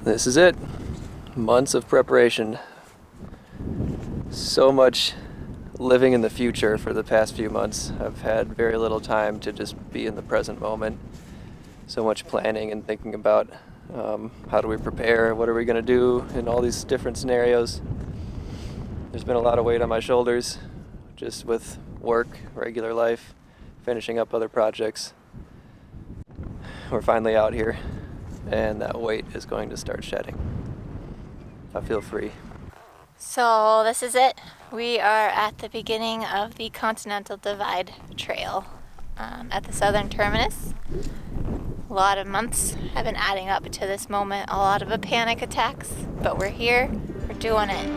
This is it. Months of preparation. So much living in the future for the past few months. I've had very little time to just be in the present moment. So much planning and thinking about how do we prepare, what are we going to do in all these different scenarios. There's been a lot of weight on my shoulders just with work, regular life, finishing up other projects. We're finally out here and that weight is going to start shedding. I feel free. So this is it. We are at the beginning of the Continental Divide Trail at the southern terminus. A lot of months have been adding up to this moment, a lot of panic attacks, but we're here, we're doing it.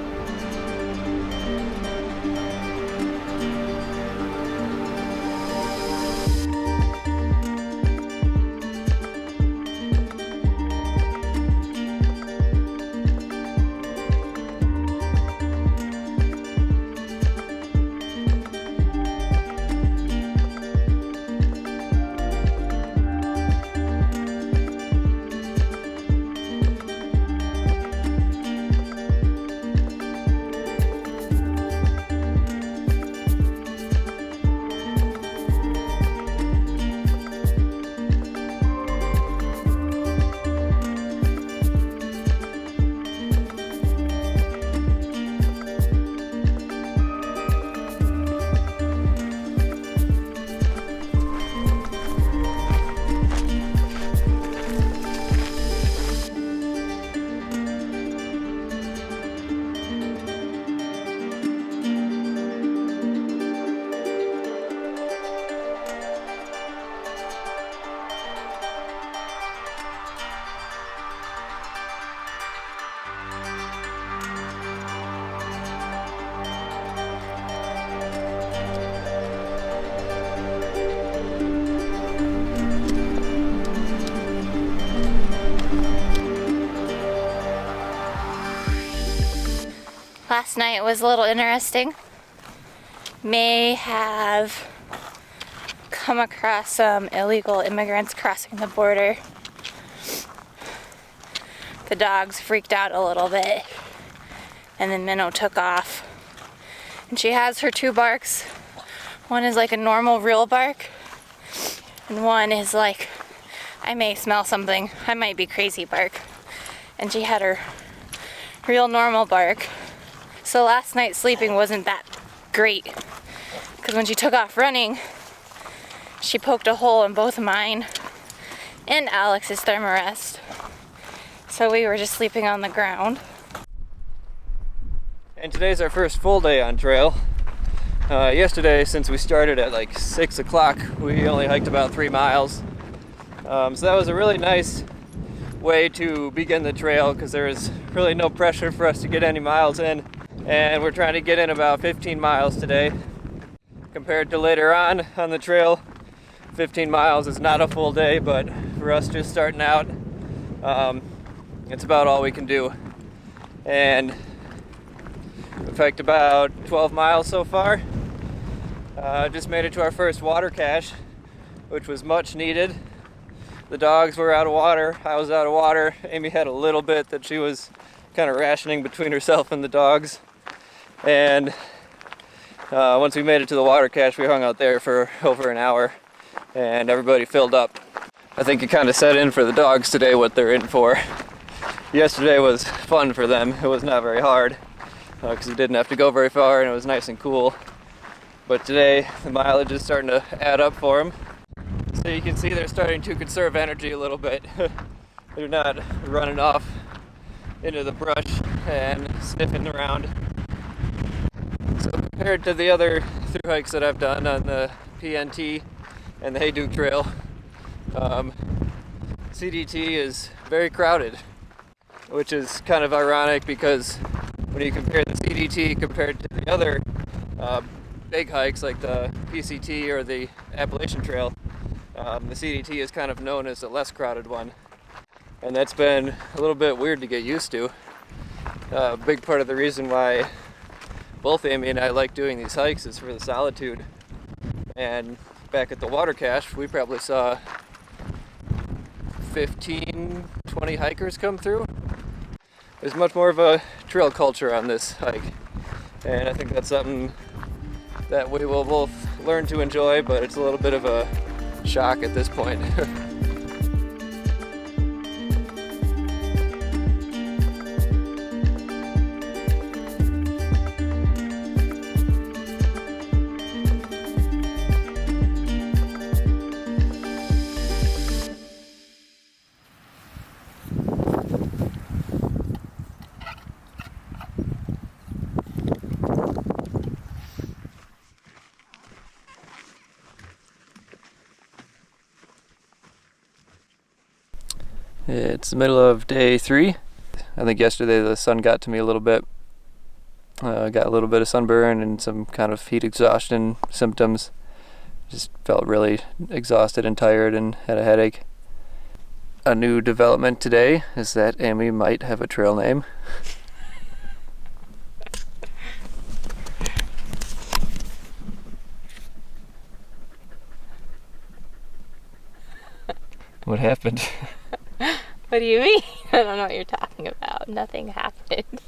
Last night was a little interesting. May have come across some illegal immigrants crossing the border. The dogs freaked out a little bit, and then Minnow took off. And she has her two barks. One is like a normal real bark, and one is like, I may smell something, I might be crazy bark. And she had her real normal bark. So last night sleeping wasn't that great, because when she took off running, she poked a hole in both mine and Alex's thermarest. So we were just sleeping on the ground. And today's our first full day on trail. Yesterday, since we started at like 6 o'clock, we only hiked about 3 miles. So that was a really nice way to begin the trail, because there was really no pressure for us to get any miles in. And we're trying to get in about 15 miles today. Compared to later on the trail, 15 miles is not a full day, but for us just starting out, it's about all we can do. And we've hiked about 12 miles so far. Just made it to our first water cache, which was much needed. The dogs were out of water, I was out of water. Amy had a little bit that she was kind of rationing between herself and the dogs. And once we made it to the water cache, we hung out there for over an hour and everybody filled up. I think it kind of set in for the dogs today what they're in for. Yesterday was fun for them. It was not very hard because we didn't have to go very far and it was nice and cool. But today the mileage is starting to add up for them. So you can see they're starting to conserve energy a little bit. They're not running off into the brush and sniffing around. So compared to the other through hikes that I've done on the PNT and the Hayduke Trail, CDT is very crowded, which is kind of ironic because when you compare the CDT compared to the other big hikes like the PCT or the Appalachian Trail, the CDT is kind of known as the less crowded one. And that's been a little bit weird to get used to. A big part of the reason why both Amy and I like doing these hikes is for the solitude. And back at the water cache, we probably saw 15, 20 hikers come through. there's much more of a trail culture on this hike, and I think that's something that we will both learn to enjoy, but it's a little bit of a shock at this point. It's the middle of day 3. I think yesterday the sun got to me a little bit. Got a little bit of sunburn and some kind of heat exhaustion symptoms. Just felt really exhausted and tired and had a headache. A new development today is that Amy might have a trail name. What happened? What do you mean? I don't know what you're talking about. Nothing happened.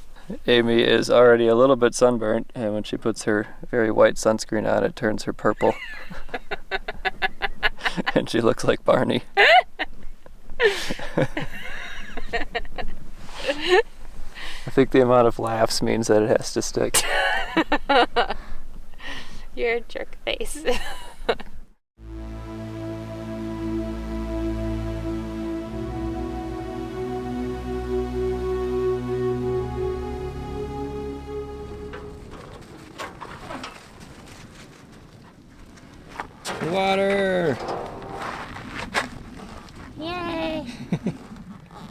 Amy is already a little bit sunburnt, and when she puts her very white sunscreen on, it turns her purple. And she looks like Barney. I think the amount of laughs means that it has to stick. You're a jerk face. Water! Yay!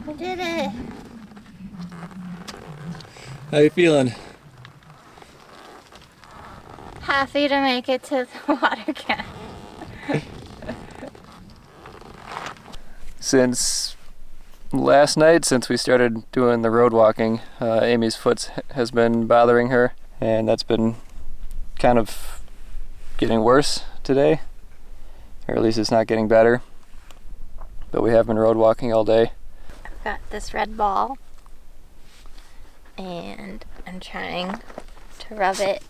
We did it! How you feeling? Happy to make it to the water can. Since last night, since we started doing the road walking, Amy's foot has been bothering her, and that's been kind of getting worse today. Or at least it's not getting better. But we have been road walking all day. I've got this red ball, and I'm trying to rub it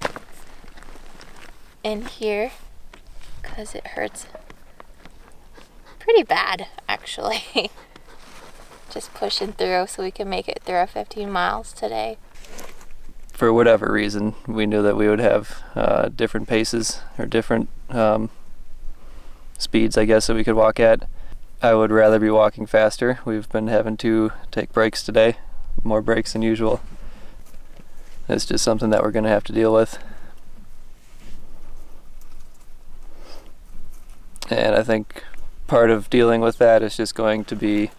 in here because it hurts pretty bad, actually. Just pushing through so we can make it through our 15 miles today. For whatever reason, we knew that we would have different paces or different speeds, I guess, that we could walk at. I would rather be walking faster. We've been having to take breaks today, more breaks than usual. It's just something that we're going to have to deal with. And I think part of dealing with that is just going to be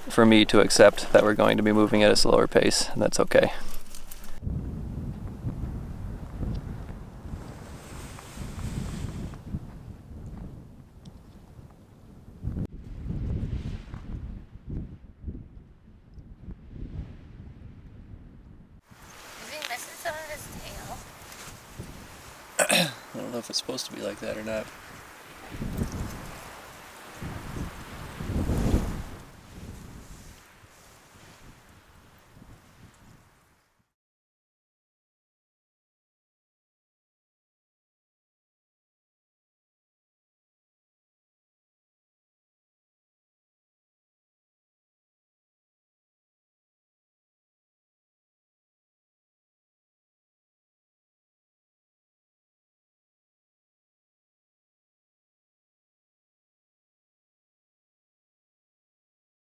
for me to accept that we're going to be moving at a slower pace, and that's okay. I don't know if it's supposed to be like that or not.